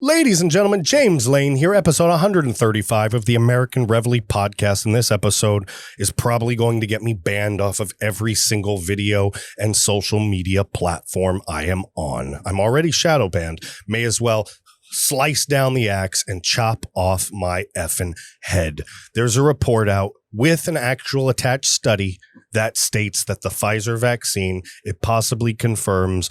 Ladies and gentlemen, James Lane here, episode 135 of the American Reveille podcast. And this episode is probably going to get me banned off of every single video and social media platform I am on. I'm already shadow banned. May as well slice down the axe and chop off my effing head. There's a report out with an actual attached study that states that the Pfizer vaccine, it possibly confirms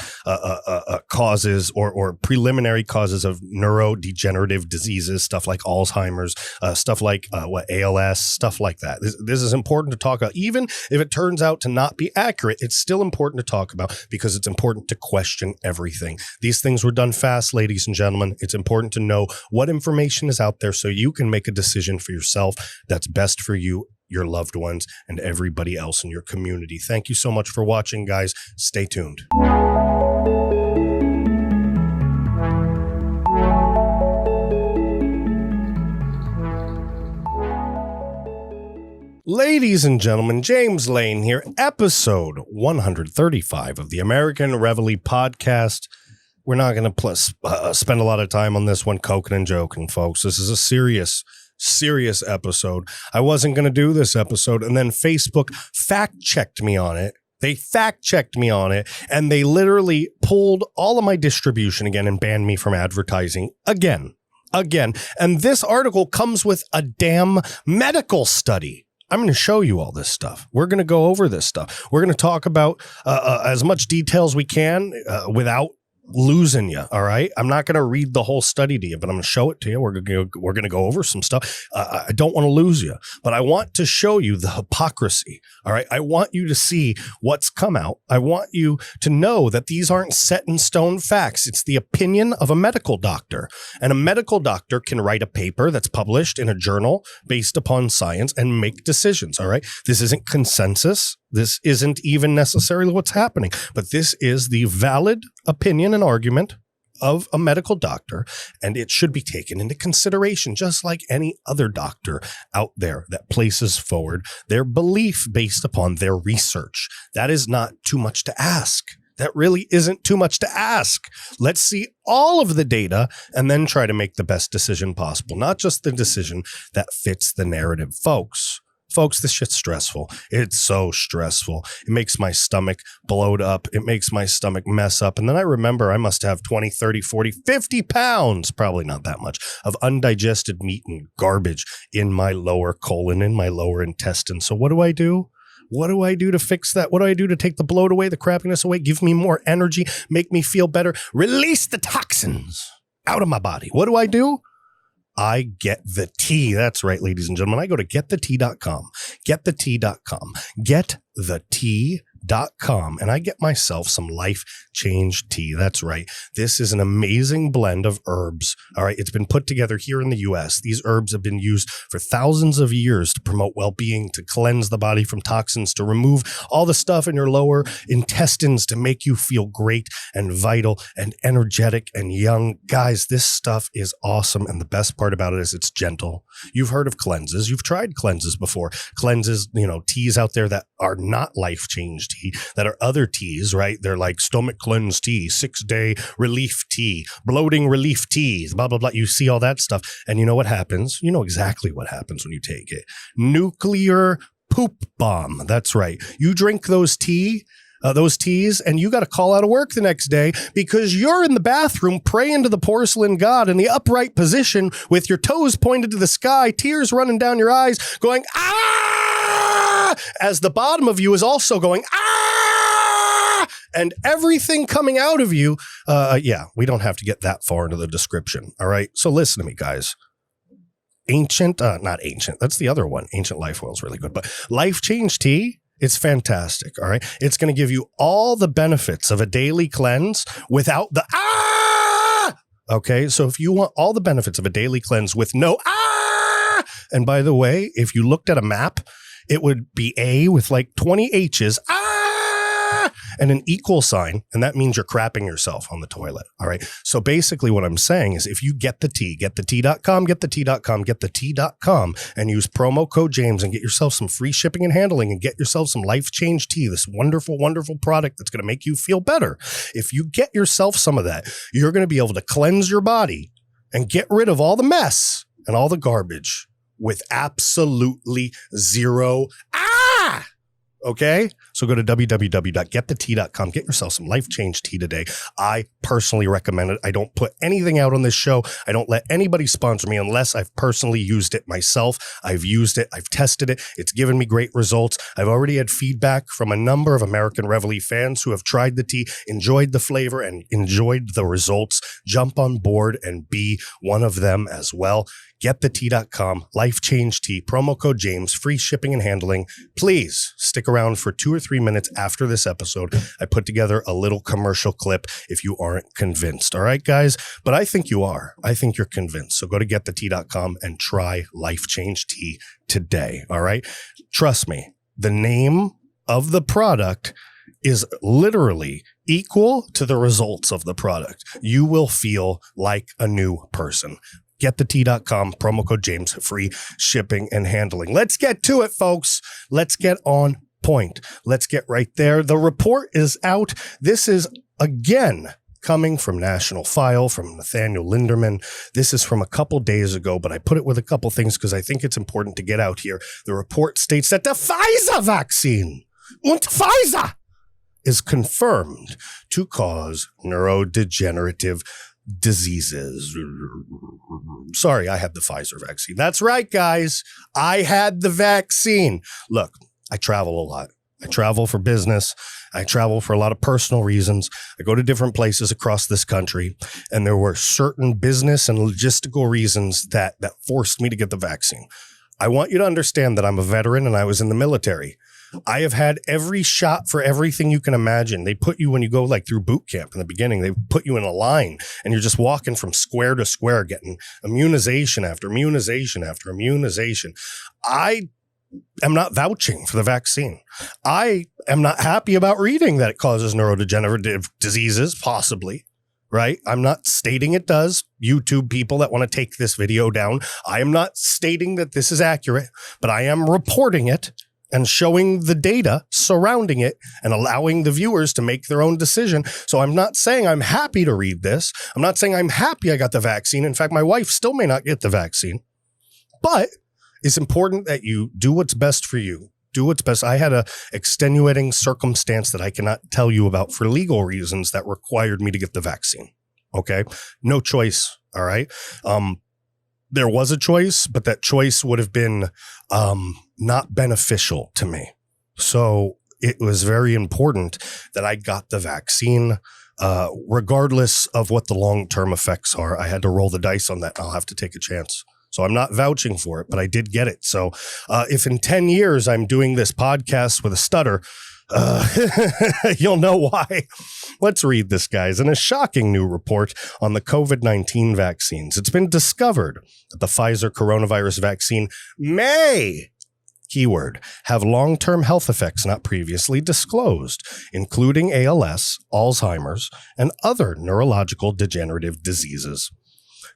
causes or preliminary causes of neurodegenerative diseases, stuff like Alzheimer's, stuff like ALS, stuff like that. This is important to talk about. Even if it turns out to not be accurate, it's still important to talk about because it's important to question everything. These things were done fast, ladies and gentlemen. It's important to know what information is out there so you can make a decision for yourself that's best for you, your loved ones, and everybody else in your community. Thank you so much for watching, guys. Stay tuned. Ladies and gentlemen, James Lane here, episode 135 of the American Reveille podcast. We're not going to spend a lot of time on this one coking and joking, folks. This is a serious episode. I wasn't going to do this episode, and then Facebook fact-checked me on it. They fact-checked me on it, and they literally pulled all of my distribution again and banned me from advertising again. And this article comes with a damn medical study. I'm going to show you all this stuff. We're going to go over this stuff. We're going to talk about as much detail as we can without losing you. All right. I'm not going to read the whole study to you, but I'm going to show it to you. We're going to go over some stuff. I don't want to lose you, but I want to show you the hypocrisy. All right. I want you to see what's come out. I want you to know that these aren't set in stone facts. It's the opinion of a medical doctor, and a medical doctor can write a paper that's published in a journal based upon science and make decisions. All right. This isn't consensus. This isn't even necessarily what's happening, but this is the valid opinion and argument of a medical doctor, and it should be taken into consideration just like any other doctor out there that places forward their belief based upon their research. That is not too much to ask. That really isn't too much to ask. Let's see all of the data and then try to make the best decision possible, not just the decision that fits the narrative, folks. Folks, this shit's stressful. It's so stressful. It makes my stomach bloat up. It makes my stomach mess up. And then I remember I must have 20, 30, 40, 50 pounds, probably not that much, of undigested meat and garbage in my lower colon, in my lower intestine. So what do I do? What do I do to fix that? What do I do to take the bloat away, the crappiness away, give me more energy, make me feel better, release the toxins out of my body? What do? I get the tea. That's right, ladies and gentlemen. I go to getthetea.com, getthetea.com, getthetea.com, and I get myself some Life Change tea. That's right. This is an amazing blend of herbs. All right. It's been put together here in the U.S. These herbs have been used for thousands of years to promote well-being, to cleanse the body from toxins, to remove all the stuff in your lower intestines to make you feel great and vital and energetic and young. Guys, this stuff is awesome. And the best part about it is it's gentle. You've heard of cleanses. You've tried cleanses before. Cleanses, teas out there that are not Life Change tea, that are other teas, right? They're like stomach cleanse tea, 6-day relief tea, bloating relief teas, blah, blah, blah. You see all that stuff. And you know what happens? You know exactly what happens when you take it. Nuclear poop bomb. That's right. You drink those teas, and you got to call out of work the next day because you're in the bathroom praying to the porcelain god in the upright position with your toes pointed to the sky, tears running down your eyes, going, ah, as the bottom of you is also going, ah, and everything coming out of you. We don't have to get that far into the description. All right. So listen to me, guys. Not ancient. That's the other one. Ancient Life Oil is really good, but Life Change tea, it's fantastic. All right. It's going to give you all the benefits of a daily cleanse without the Okay. So if you want all the benefits of a daily cleanse with no and by the way, if you looked at a map, it would be A with like 20 H's, and an equal sign, and that means you're crapping yourself on the toilet. All right. So basically what I'm saying is if you get the tea, getthetea.com, getthetea.com, getthetea.com, and use promo code James and get yourself some free shipping and handling and get yourself some Life Change tea, this wonderful, wonderful product that's going to make you feel better. If you get yourself some of that, you're going to be able to cleanse your body and get rid of all the mess and all the garbage with absolutely zero. Okay, so go to www.getthetea.com. Get yourself some Life Change tea today. I personally recommend it. I don't put anything out on this show. I don't let anybody sponsor me unless I've personally used it myself. I've used it. I've tested it. It's given me great results. I've already had feedback from a number of American Reveille fans who have tried the tea, enjoyed the flavor, and enjoyed the results. Jump on board and be one of them as well. GetTheTea.com, Life Change Tea, promo code James, free shipping and handling. Please stick around for 2 or 3 minutes after this episode. I put together a little commercial clip if you aren't convinced. All right, guys? But I think you are. I think you're convinced. So go to GetTheTea.com and try Life Change Tea today. All right? Trust me, the name of the product is literally equal to the results of the product. You will feel like a new person. GetTheTea.com, promo code James, free shipping and handling. Let's get to it, folks. Let's get on point. Let's get right there. The report is out. This is, again, coming from National File, from Nathaniel Linderman. This is from a couple days ago, but I put it with a couple things because I think it's important to get out here. The report states that the Pfizer vaccine, Pfizer, is confirmed to cause neurodegenerative diseases. Sorry, I had the Pfizer vaccine. That's right, guys. I had the vaccine. Look, I travel a lot. I travel for business. I travel for a lot of personal reasons. I go to different places across this country, and there were certain business and logistical reasons that forced me to get the vaccine. I want you to understand that I'm a veteran and I was in the military. I have had every shot for everything you can imagine. They put you, when you go like through boot camp in the beginning, they put you in a line and you're just walking from square to square, getting immunization after immunization after immunization. I am not vouching for the vaccine. I am not happy about reading that it causes neurodegenerative diseases, possibly. Right? I'm not stating it does. YouTube people that want to take this video down, I am not stating that this is accurate, but I am reporting it and showing the data surrounding it and allowing the viewers to make their own decision. So I'm not saying I'm happy to read this. I'm not saying I'm happy I got the vaccine. In fact, my wife still may not get the vaccine, but it's important that you do what's best for you. Do what's best. I had a extenuating circumstance that I cannot tell you about for legal reasons that required me to get the vaccine. Okay. No choice. All right. There was a choice, but that choice would have been not beneficial to me. So it was very important that I got the vaccine, regardless of what the long-term effects are. I had to roll the dice on that. I'll have to take a chance. So I'm not vouching for it, but I did get it. So if in 10 years I'm doing this podcast with a stutter, you'll know why. Let's read this, guys. In a shocking new report on the COVID-19 vaccines, it's been discovered that the Pfizer coronavirus vaccine may, keyword, have long-term health effects not previously disclosed, including ALS, Alzheimer's, and other neurological degenerative diseases.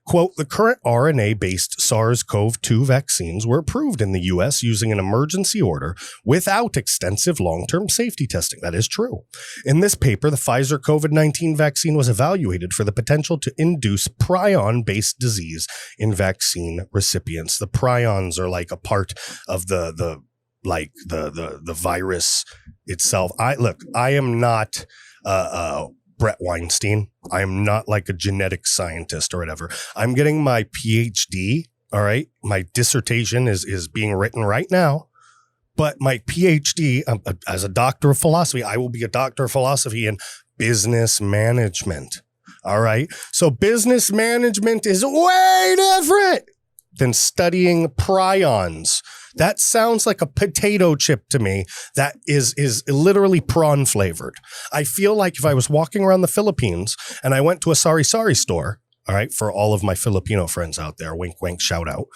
Quote, the current RNA-based SARS-CoV-2 vaccines were approved in the U.S. using an emergency order without extensive long-term safety testing. That is true. In this paper, the Pfizer COVID-19 vaccine was evaluated for the potential to induce prion-based disease in vaccine recipients. The prions are like a part of the virus itself. I am not Brett Weinstein. I am not like a genetic scientist or whatever. I'm getting my PhD. All right. My dissertation is being written right now, but my PhD as a doctor of philosophy, I will be a doctor of philosophy in business management. All right. So business management is way different than studying prions. That sounds like a potato chip to me that is literally prawn flavored. I feel like if I was walking around the Philippines and I went to a sari-sari store, all right, for all of my Filipino friends out there, wink, wink, shout out,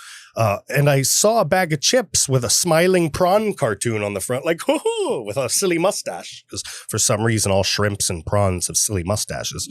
and I saw a bag of chips with a smiling prawn cartoon on the front, like, hoo-hoo, with a silly mustache, because for some reason all shrimps and prawns have silly mustaches.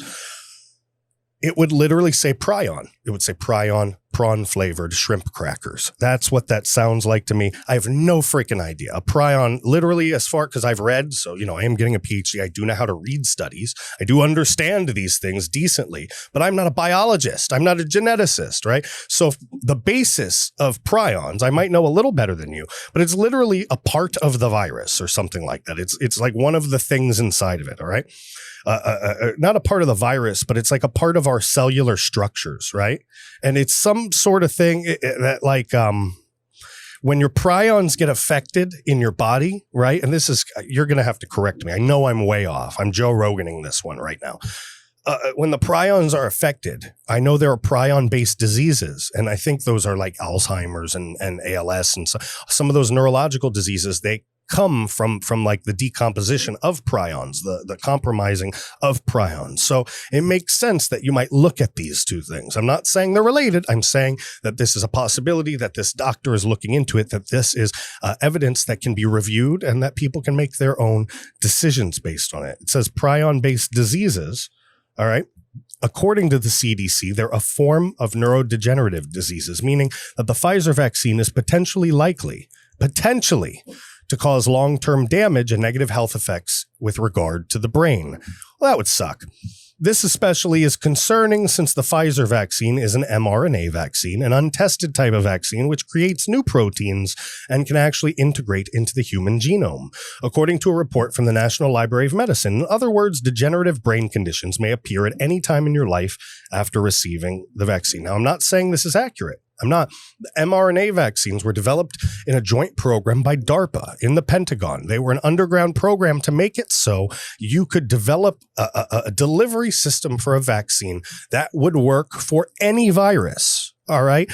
It would literally say prion. It would say prion, prawn flavored shrimp crackers. That's what that sounds like to me. I have no freaking idea. A prion, literally, as far because I've read, so, I am getting a PhD. I do know how to read studies. I do understand these things decently, but I'm not a biologist. I'm not a geneticist, right? So the basis of prions, I might know a little better than you, but it's literally a part of the virus or something like that. It's like one of the things inside of it, all right? Not a part of the virus, but it's like a part of our cellular structures, right? And it's some sort of thing that like when your prions get affected in your body, right? And this is, you're going to have to correct me. I know I'm way off. I'm Joe Roganing this one right now. When the prions are affected, I know there are prion-based diseases, and I think those are like Alzheimer's and ALS and some of those neurological diseases. They come from like the decomposition of prions, the compromising of prions. So it makes sense that you might look at these two things. I'm not saying they're related. I'm saying that this is a possibility, that this doctor is looking into it, that this is evidence that can be reviewed and that people can make their own decisions based on it. It says prion-based diseases. All right. According to the CDC, they're a form of neurodegenerative diseases, meaning that the Pfizer vaccine is potentially likely to cause long-term damage and negative health effects with regard to the brain. Well, that would suck. This especially is concerning since the Pfizer vaccine is an mRNA vaccine, an untested type of vaccine which creates new proteins and can actually integrate into the human genome, according to a report from the National Library of Medicine. In other words, degenerative brain conditions may appear at any time in your life after receiving the vaccine. Now, I'm not saying this is accurate. I'm not. The mRNA vaccines were developed in a joint program by DARPA in the Pentagon. They were an underground program to make it so you could develop a delivery system for a vaccine that would work for any virus. All right.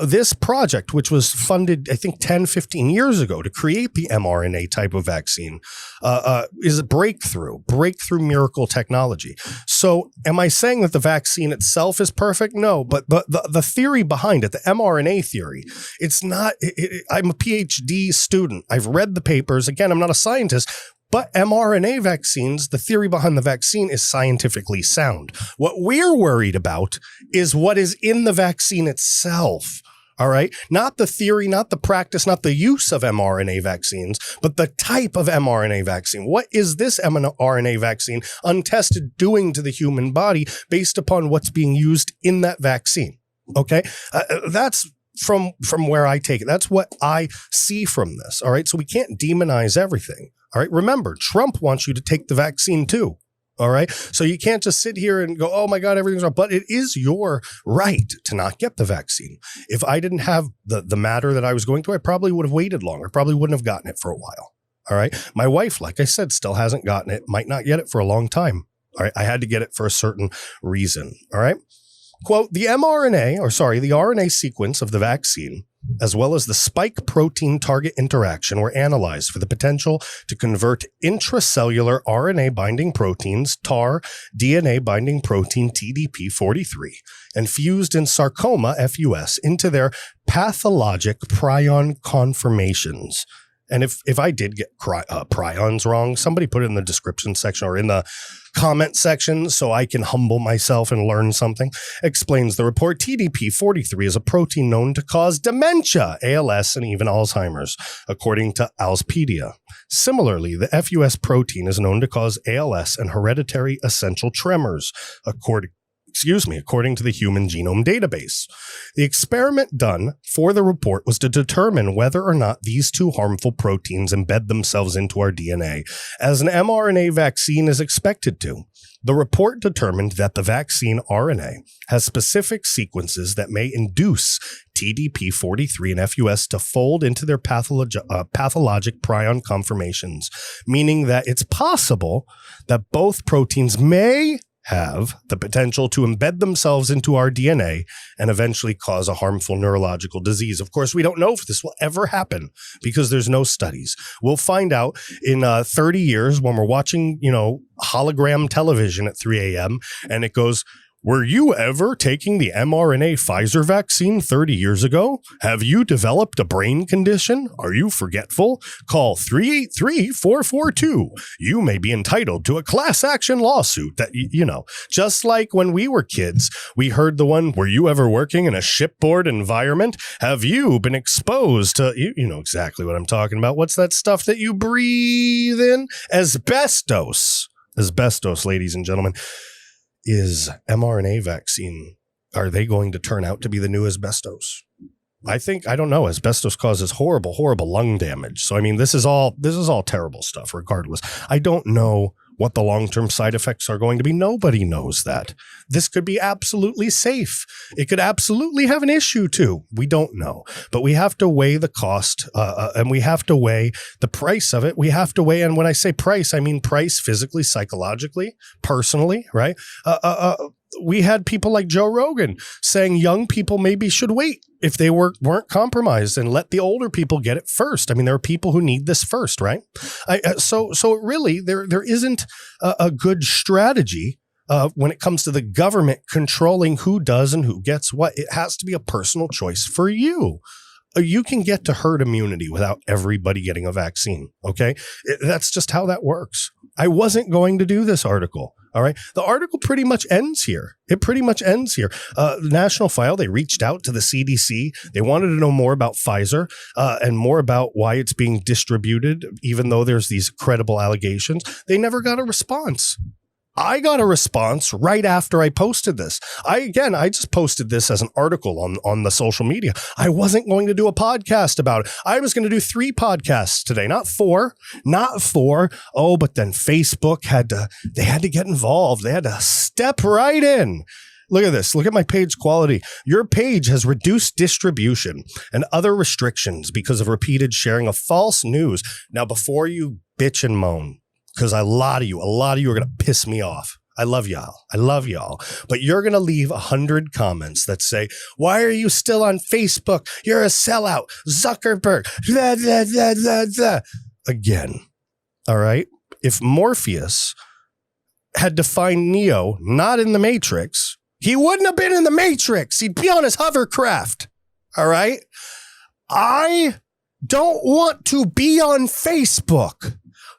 This project, which was funded, I think, 10, 15 years ago to create the mRNA type of vaccine, is a breakthrough miracle technology. So am I saying that the vaccine itself is perfect? No, but the theory behind it, the mRNA theory, it's not, I'm a PhD student. I've read the papers. Again, I'm not a scientist. But mRNA vaccines, the theory behind the vaccine is scientifically sound. What we're worried about is what is in the vaccine itself. All right. Not the theory, not the practice, not the use of mRNA vaccines, but the type of mRNA vaccine. What is this mRNA vaccine untested doing to the human body based upon what's being used in that vaccine? Okay. That's from where I take it. That's what I see from this. All right. So we can't demonize everything. All right. Remember, Trump wants you to take the vaccine too. All right. So you can't just sit here and go, oh, my God, everything's wrong. But it is your right to not get the vaccine. If I didn't have the matter that I was going through, I probably would have waited longer. Probably wouldn't have gotten it for a while. All right. My wife, like I said, still hasn't gotten it, might not get it for a long time. All right. I had to get it for a certain reason. All right. Quote, the RNA sequence of the vaccine, as well as the spike protein target interaction, were analyzed for the potential to convert intracellular RNA binding proteins, TAR, DNA binding protein TDP43, and fused in sarcoma, FUS, into their pathologic prion conformations. And if I did get prions wrong, somebody put it in the description section or in the comment section so I can humble myself and learn something. Explains the report. TDP43 is a protein known to cause dementia, ALS, and even Alzheimer's, according to Alzpedia. Similarly, the FUS protein is known to cause ALS and hereditary essential tremors, according to the Human Genome Database. The experiment done for the report was to determine whether or not these two harmful proteins embed themselves into our DNA, as an mRNA vaccine is expected to. The report determined that the vaccine RNA has specific sequences that may induce TDP43 and FUS to fold into their pathologic prion conformations, meaning that it's possible that both proteins may have the potential to embed themselves into our DNA and eventually cause a harmful neurological disease. Of course, we don't know if this will ever happen because there's no studies. We'll find out in 30 years when we're watching, hologram television at 3 a.m. and it goes, Were you ever taking the mRNA Pfizer vaccine 30 years ago? Have you developed a brain condition? Are you forgetful? Call 383-442. You may be entitled to a class action lawsuit that, just like when we were kids, we heard the one, were you ever working in a shipboard environment? Have you been exposed to, you know exactly what I'm talking about. What's that stuff that you breathe in? Asbestos. Asbestos, ladies and gentlemen. Is mRNA vaccine, are they going to turn out to be the new asbestos? I don't know. Asbestos causes horrible, horrible lung damage. So, I mean, this is all terrible stuff regardless. I don't know what the long-term side effects are going to be. Nobody knows that. This could be absolutely safe. It could absolutely have an issue too. We don't know, but we have to weigh the cost and we have to weigh the price of it. We have to weigh, and when I say price, I mean price physically, psychologically, personally, right? We had people like Joe Rogan saying young people maybe should wait if they weren't compromised and let the older people get it first. I mean, there are people who need this first, right? So really, there isn't a good strategy when it comes to the government controlling who does and who gets what. It has to be a personal choice for you. You can get to herd immunity without everybody getting a vaccine, okay? That's just how that works. I wasn't going to do this article. All right. The article pretty much ends here. It pretty much ends here. The National File, they reached out to the CDC. They wanted to know more about Pfizer and more about why it's being distributed, even though there's these credible allegations. They never got a response. I got a response right after I posted this. I just posted this as an article on the social media. I wasn't going to do a podcast about it. I was going to do 3 podcasts today, not 4. Oh, but then Facebook had to get involved. They had to step right in. Look at this. Look at my page quality. Your page has reduced distribution and other restrictions because of repeated sharing of false news. Now, before you bitch and moan, because a lot of you are going to piss me off. I love y'all. But you're going to leave 100 comments that say, why are you still on Facebook? You're a sellout. Zuckerberg. Blah, blah, blah, blah, blah. Again. All right. If Morpheus had to find Neo not in the Matrix, he wouldn't have been in the Matrix. He'd be on his hovercraft. All right. I don't want to be on Facebook.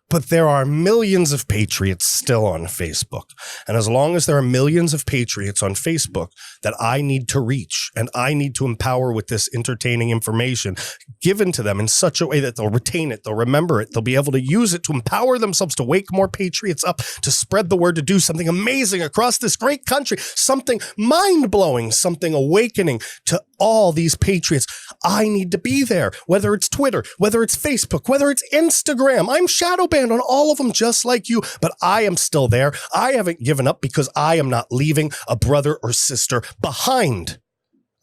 But there are millions of patriots still on Facebook. And as long as there are millions of patriots on Facebook that I need to reach and I need to empower with this entertaining information given to them in such a way that they'll retain it, they'll remember it, they'll be able to use it to empower themselves to wake more patriots up, to spread the word, to do something amazing across this great country, something mind-blowing, something awakening to all these patriots. I need to be there, whether it's Twitter, whether it's Facebook, whether it's Instagram. I'm shadow banned on all of them just like you, but I am still there. I haven't given up because I am not leaving a brother or sister behind.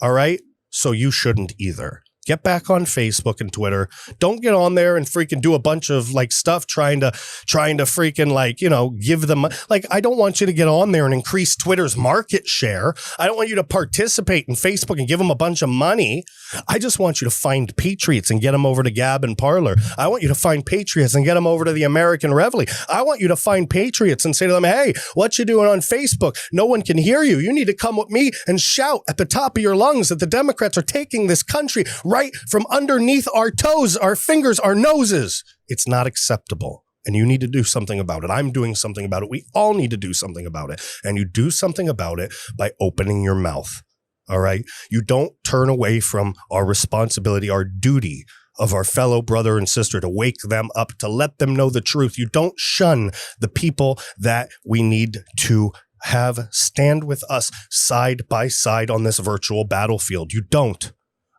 All right? So you shouldn't either. Get back on Facebook and Twitter. Don't get on there and freaking do a bunch of like stuff trying to freaking like, give them like, I don't want you to get on there and increase Twitter's market share. I don't want you to participate in Facebook and give them a bunch of money. I just want you to find patriots and get them over to Gab and Parler. I want you to find patriots and get them over to the American Reveille. I want you to find patriots and say to them, hey, what you doing on Facebook? No one can hear you. You need to come with me and shout at the top of your lungs that the Democrats are taking this country right from underneath our toes, our fingers, our noses. It's not acceptable. And you need to do something about it. I'm doing something about it. We all need to do something about it. And you do something about it by opening your mouth. All right? You don't turn away from our responsibility, our duty of our fellow brother and sister to wake them up, to let them know the truth. You don't shun the people that we need to have stand with us side by side on this virtual battlefield. You don't.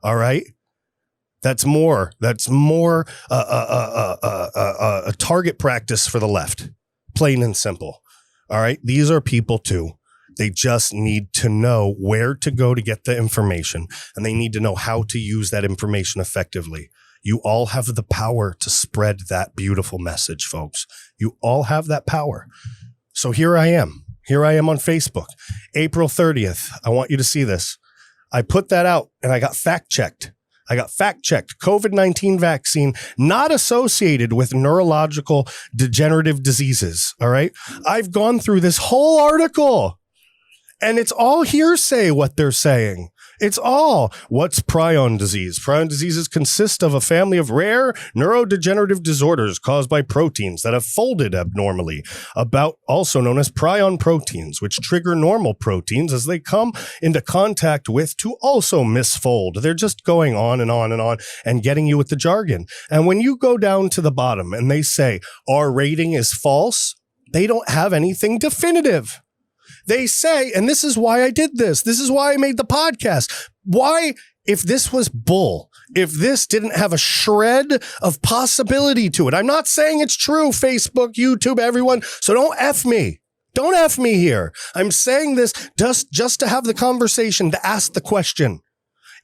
All right? That's more a target practice for the left, plain and simple. All right. These are people too. They just need to know where to go to get the information, and they need to know how to use that information effectively. You all have the power to spread that beautiful message, folks. You all have that power. So here I am. Here I am on Facebook, April 30th. I want you to see this. I put that out and I got fact-checked. COVID-19 vaccine not associated with neurological degenerative diseases. All right. I've gone through this whole article And it's all hearsay what they're saying. It's all. What's prion disease? Prion diseases consist of a family of rare neurodegenerative disorders caused by proteins that have folded abnormally, also known as prion proteins, which trigger normal proteins as they come into contact with to also misfold. They're just going on and on and on and getting you with the jargon. And when you go down to the bottom and they say our rating is false, they don't have anything definitive. They say, and this is why I did this. This is why I made the podcast. Why, if this was bull, if this didn't have a shred of possibility to it, I'm not saying it's true, Facebook, YouTube, everyone. So don't F me. Don't F me here. I'm saying this just to have the conversation, to ask the question.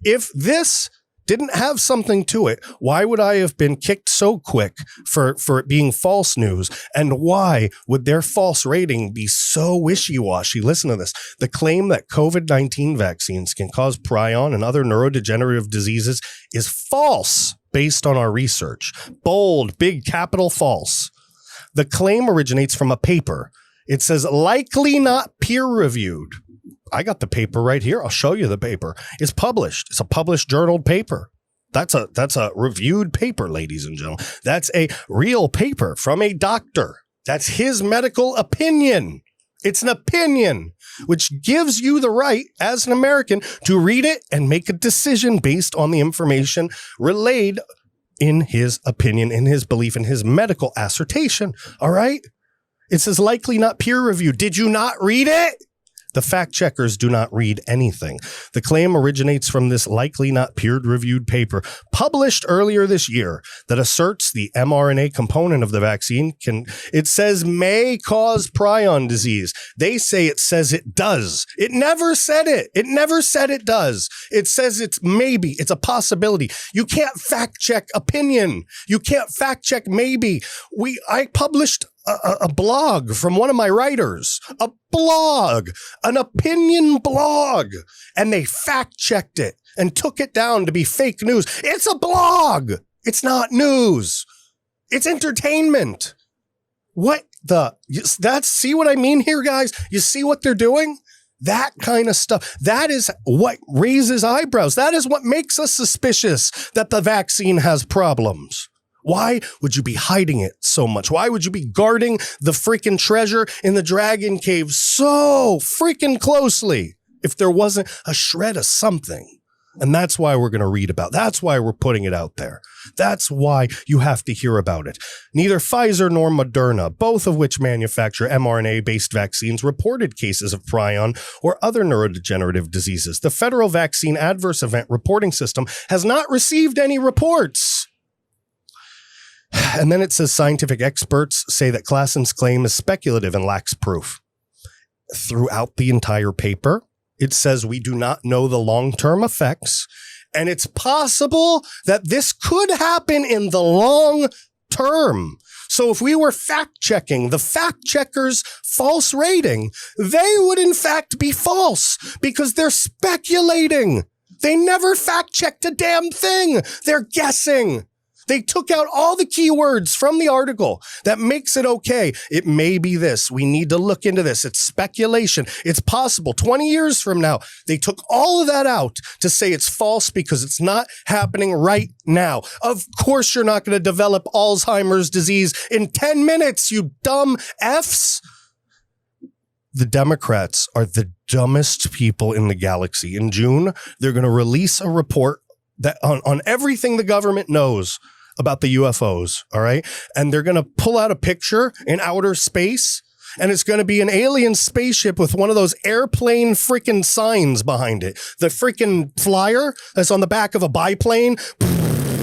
If this didn't have something to it, why would I have been kicked so quick for it being false news? And why would their false rating be so wishy-washy? Listen to this. The claim that COVID-19 vaccines can cause prion and other neurodegenerative diseases is false based on our research. Bold, big, capital false. The claim originates from a paper. It says likely not peer-reviewed. I got the paper right here. I'll show you the paper. It's published. It's a published journaled paper. That's a reviewed paper, ladies and gentlemen. That's a real paper from a doctor. That's his medical opinion. It's an opinion, which gives you the right as an American to read it and make a decision based on the information relayed in his opinion, in his belief, in his medical assertion. All right? It says likely not peer reviewed. Did you not read it? The fact checkers do not read anything. The claim originates from this likely not peer-reviewed paper published earlier this year that asserts the mRNA component of the vaccine it says may cause prion disease. They say it says it does. It never said it. It never said it does. It says it's maybe. It's a possibility. You can't fact check opinion. You can't fact check maybe. I published a blog from one of my writers, a blog, an opinion blog, and they fact checked it and took it down to be fake news. It's a blog. It's not news. It's entertainment. See what I mean here, guys? You see what they're doing? That kind of stuff. That is what raises eyebrows. That is what makes us suspicious that the vaccine has problems. Why would you be hiding it so much? Why would you be guarding the freaking treasure in the dragon cave so freaking closely if there wasn't a shred of something? And that's why we're going to read about it. That's why we're putting it out there. That's why you have to hear about it. Neither Pfizer nor Moderna, both of which manufacture mRNA-based vaccines, reported cases of prion or other neurodegenerative diseases. The Federal Vaccine Adverse Event Reporting System has not received any reports. And then it says scientific experts say that Klassen's claim is speculative and lacks proof. Throughout the entire paper, it says we do not know the long-term effects, and it's possible that this could happen in the long term. So if we were fact-checking the fact-checkers' false rating, they would in fact be false because they're speculating. They never fact-checked a damn thing. They're guessing. They took out all the keywords from the article that makes it okay. It may be this. We need to look into this. It's speculation. It's possible 20 years from now. They took all of that out to say it's false because it's not happening right now. Of course, you're not going to develop Alzheimer's disease in 10 minutes, you dumb Fs. The Democrats are the dumbest people in the galaxy. In June, they're going to release a report that on everything the government knows about the UFOs, all right? And they're going to pull out a picture in outer space, and it's going to be an alien spaceship with one of those airplane freaking signs behind it. The freaking flyer that's on the back of a biplane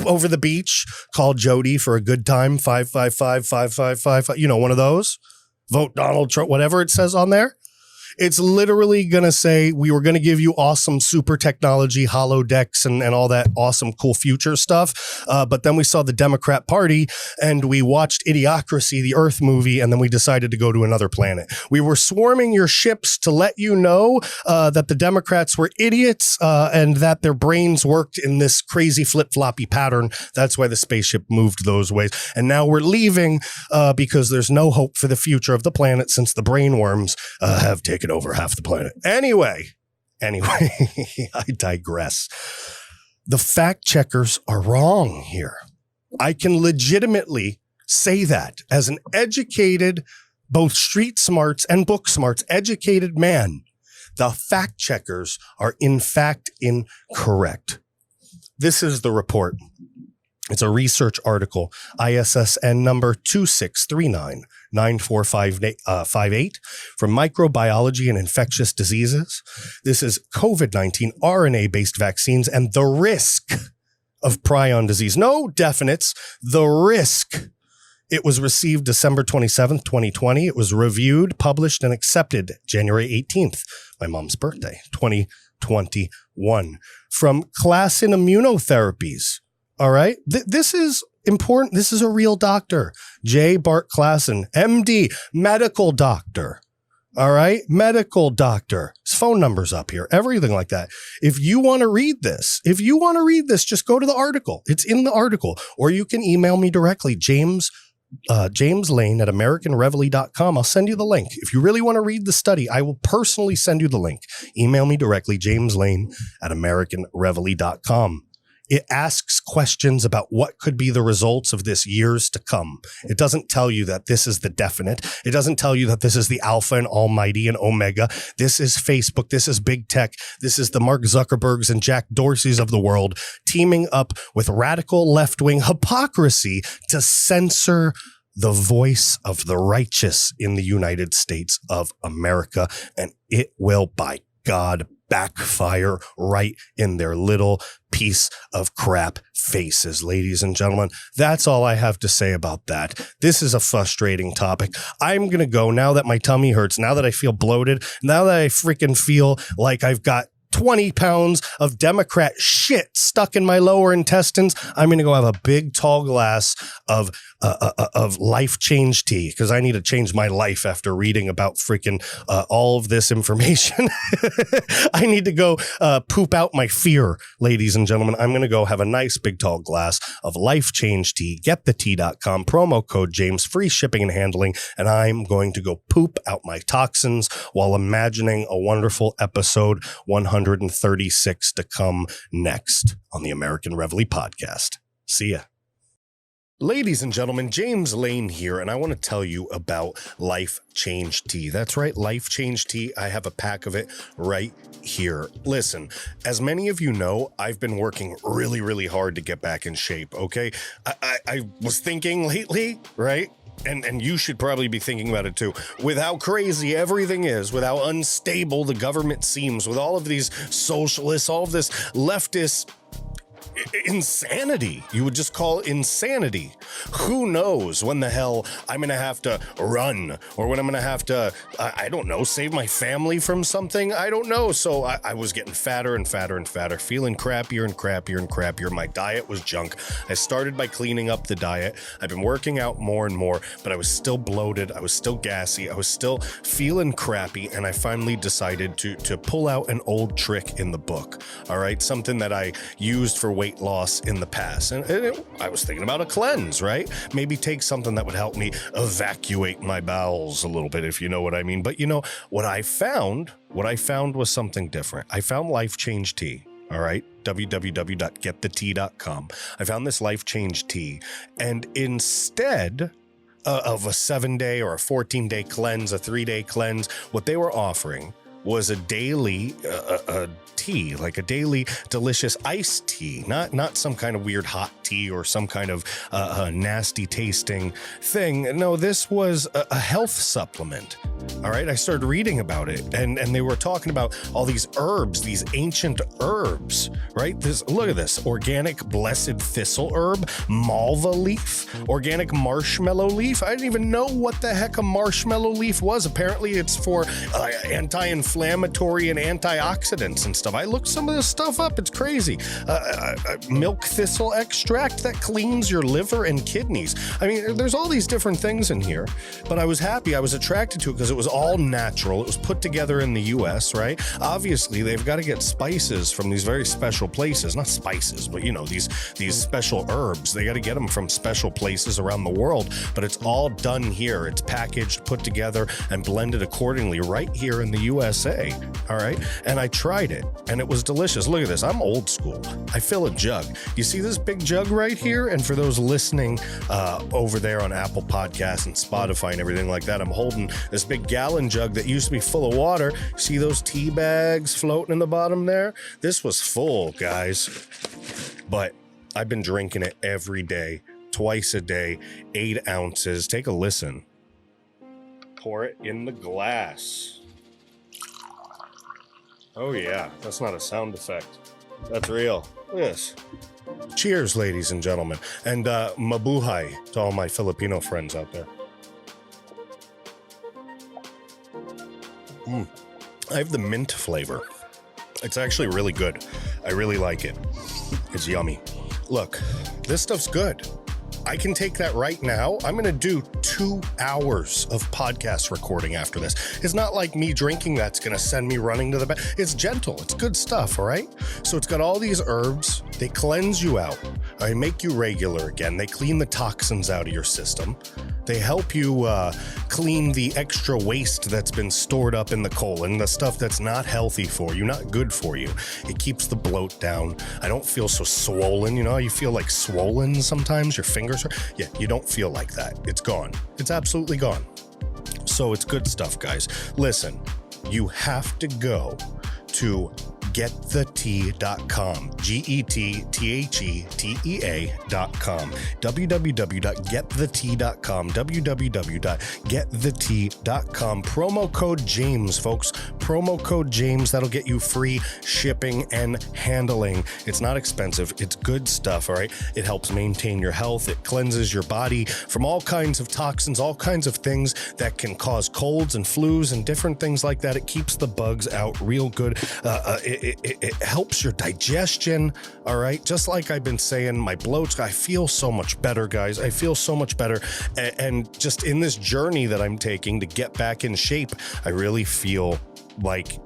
over the beach, call Jody for a good time, 555-5555, you know, one of those. Vote Donald Trump, whatever it says on there. It's literally going to say, we were going to give you awesome super technology, holodecks, and all that awesome, cool future stuff. But then we saw the Democrat Party and we watched Idiocracy, the Earth movie, and then we decided to go to another planet. We were swarming your ships to let you know that the Democrats were idiots and that their brains worked in this crazy flip-floppy pattern. That's why the spaceship moved those ways. And now we're leaving because there's no hope for the future of the planet since the brainworms have taken taken over half the planet. Anyway, I digress. The fact checkers are wrong here. I can legitimately say that as an educated, both street smarts and book smarts, educated man. The fact checkers are in fact incorrect. This is the report. It's a research article, ISSN number 26399458 from Microbiology and Infectious Diseases. This is COVID-19 RNA-based vaccines and the risk of prion disease. No definites, the risk. It was received December 27th, 2020. It was reviewed, published, and accepted January 18th, my mom's birthday, 2021, from Class in Immunotherapies. All right. This is important. This is a real doctor. J. Bart Klassen, MD, medical doctor. All right. Medical doctor. His phone number's up here. Everything like that. If you want to read this, just go to the article. It's in the article. Or you can email me directly, James Lane at AmericanReveille.com. I'll send you the link. If you really want to read the study, I will personally send you the link. Email me directly, James Lane at AmericanReveille.com. It asks questions about what could be the results of this years to come. It doesn't tell you that this is the definite. It doesn't tell you that this is the alpha and almighty and omega. This is Facebook. This is big tech. This is the Mark Zuckerbergs and Jack Dorseys of the world teaming up with radical left-wing hypocrisy to censor the voice of the righteous in the United States of America. And it will, by God, backfire right in their little piece of crap faces, ladies and gentlemen. That's all I have to say about that. This is a frustrating topic. I'm going to go now that my tummy hurts, now that I feel bloated, now that I freaking feel like I've got 20 pounds of Democrat shit stuck in my lower intestines. I'm going to go have a big tall glass of life change tea because I need to change my life after reading about freaking all of this information. I need to go poop out my fear, ladies and gentlemen. I'm going to go have a nice big tall glass of life change tea. GetTheTea.com, promo code James, free shipping and handling. And I'm going to go poop out my toxins while imagining a wonderful episode 136 to come next on the American Reveille podcast. See ya. Ladies and gentlemen, James Lane here, and I want to tell you about Life Change Tea. That's right, Life Change Tea. I have a pack of it right here. Listen, as many of you know, I've been working really, really hard to get back in shape, okay? I was thinking lately, right? And you should probably be thinking about it too. With how crazy everything is, with how unstable the government seems, with all of these socialists, all of this leftist insanity. You would just call insanity. Who knows when the hell I'm going to have to run or when I'm going to have to, I don't know, save my family from something. I don't know. So I was getting fatter and fatter and fatter, feeling crappier and crappier and crappier. My diet was junk. I started by cleaning up the diet. I've been working out more and more, but I was still bloated. I was still gassy. I was still feeling crappy. And I finally decided to pull out an old trick in the book. All right. Something that I used for weight loss in the past. And I was thinking about a cleanse, right? Maybe take something that would help me evacuate my bowels a little bit, if you know what I mean. But you know, what I found was something different. I found Life Change Tea. All right. www.getthetea.com. I found this Life Change Tea. And instead of a 7-day or a 14-day cleanse, a 3-day cleanse, what they were offering was a daily tea, like a daily delicious iced tea, not some kind of weird hot tea or some kind of nasty tasting thing. No, this was a health supplement. All right, I started reading about it, and they were talking about all these herbs, these ancient herbs, right? Look at this: organic blessed thistle herb, malva leaf, organic marshmallow leaf. I didn't even know what the heck a marshmallow leaf was. Apparently, it's for anti-inflammatory and antioxidants and stuff. I looked some of this stuff up. It's crazy. Milk thistle extract that cleans your liver and kidneys. I mean, there's all these different things in here, but I was happy. I was attracted to it because it was all natural. It was put together in the US, right? Obviously, they've got to get spices from these very special places. Not spices, but these special herbs. They got to get them from special places around the world, but it's all done here. It's packaged, put together, and blended accordingly right here in the USA. All right. And I tried it and it was delicious. Look at this. I'm old school. I fill a jug. You see this big jug right here? And for those listening over there on Apple Podcasts and Spotify and everything like that, I'm holding this big gallon jug that used to be full of water. See those tea bags floating in the bottom there? This was full, guys. But I've been drinking it every day, twice a day, 8 ounces. Take a listen. Pour it in the glass. Oh yeah, that's not a sound effect. That's real. Look at this. Cheers, ladies and gentlemen. And mabuhay to all my Filipino friends out there. I have the mint flavor. It's actually really good. I really like it. It's yummy. Look, this stuff's good. I can take that right now. I'm going to do 2 hours of podcast recording after this. It's not like me drinking that's going to send me running to the bed. It's gentle. It's good stuff, all right? So it's got all these herbs. They cleanse you out. They make you regular again. They clean the toxins out of your system. They help you clean the extra waste that's been stored up in the colon, the stuff that's not healthy for you, not good for you. It keeps the bloat down. I don't feel so swollen. You know how you feel like swollen sometimes? Your fingers hurt? Yeah, you don't feel like that. It's gone. It's absolutely gone. So it's good stuff, guys. Listen, you have to go to getthetea.com, GETTHETEA.com, www.getthetea.com, www.getthetea.com. Promo code James, folks. Promo code James. That'll get you free shipping and handling. It's not expensive. It's good stuff, all right? It helps maintain your health. It cleanses your body from all kinds of toxins, all kinds of things that can cause colds and flus and different things like that. It keeps the bugs out real good. It helps your digestion, all right? Just like I've been saying, my bloats, I feel so much better, guys. I feel so much better. And just in this journey that I'm taking to get back in shape, I really feel like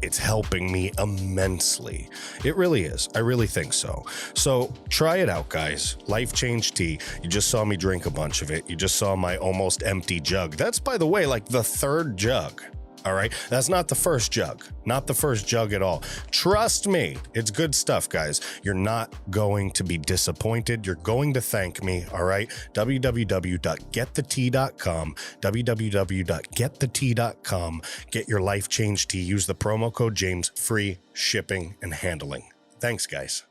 it's helping me immensely. It really is. I really think so. So try it out, guys. Life Change Tea. You just saw me drink a bunch of it. You just saw my almost empty jug. That's, by the way, like the 3rd jug. All right. That's not the first jug. Not the first jug at all. Trust me. It's good stuff, guys. You're not going to be disappointed. You're going to thank me. All right. www.getthetea.com. www.getthetea.com. Get your Life Change Tea. Use the promo code James. Free shipping and handling. Thanks, guys.